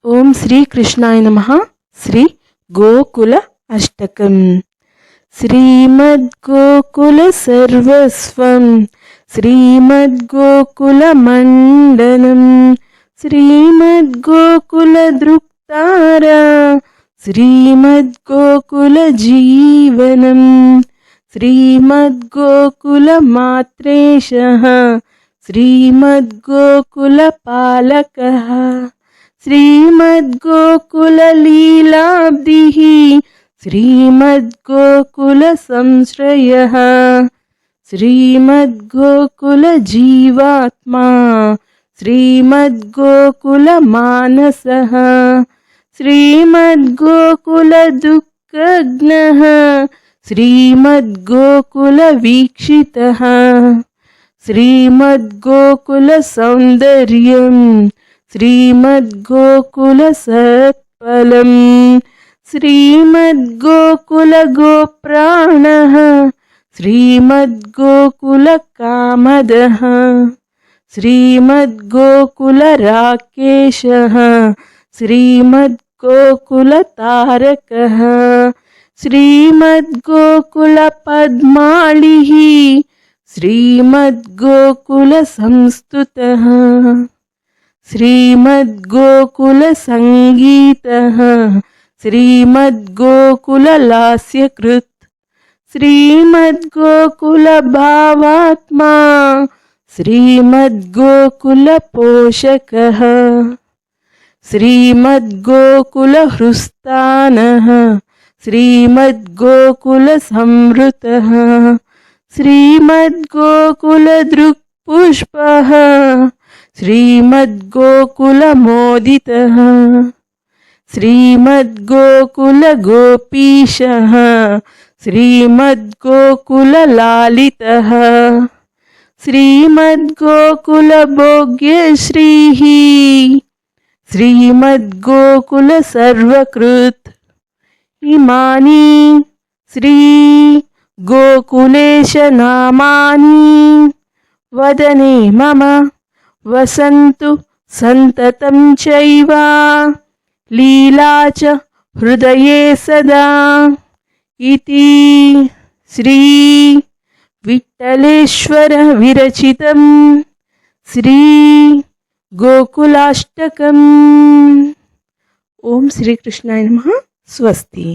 ఓం శ్రీ కృష్ణాయ నమః. శ్రీ గోకుల అష్టకం. శ్రీమద్గోకుల సర్వస్వం శ్రీమద్గోకుల మండలం శ్రీమద్గోకుల దృక్తారా శ్రీమద్గోకుల జీవనం శ్రీమద్గోకుల మాత్రేశః శ్రీమద్గోకుల పాలకః శ్రీమద్గోకుల లీలాబ్ధిః శ్రీమద్గోకుల సంశ్రయః శ్రీమద్గోకుల జీవాత్మా శ్రీమద్గోకుల మానసః శ్రీమద్గోకుల దుఃఖజ్ఞః శ్రీమద్గోకుల వీక్షితః శ్రీమద్గోకుల సౌందర్యం శ్రీమద్గోకుల సత్ఫలం శ్రీమద్గోకుల గోప్రాణః శ్రీమద్గోకుల కామదః శ్రీమద్గోకుల రాకేశః శ్రీమద్గోకుల తారకః శ్రీమద్గోకుల పద్మాళిః శ్రీమద్గోకుల సంస్తుతః శ్రీమద్గోకుల సంగీతః శ్రీమద్గోకుల లాస్యకృత్ శ్రీమద్గోకుల భావాత్మా శ్రీమద్గోకుల పోషకః శ్రీమద్గోకుల హృస్తానః శ్రీమద్గోకుల సంవృతః శ్రీమద్గోకుల దృక్పుష్పః శ్రీమద్గోకుల మోదితః శ్రీమద్గోకుల గోపీశః శ్రీమద్గోకుల లాలితః శ్రీమద్గోకుల భోగ్యశ్రీః శ్రీమద్గోకుల సర్వకృత్. ఇమాని శ్రీ గోకులేశ నామాని వదనే మమ వసంతు సంతతం చైవ లీలా చ హృదయే సదా. ఇతి శ్రీ విఠలేశ్వర విరచితం శ్రీ గోకులాష్టకం. ఓం శ్రీకృష్ణాయ నమః. స్వస్తి.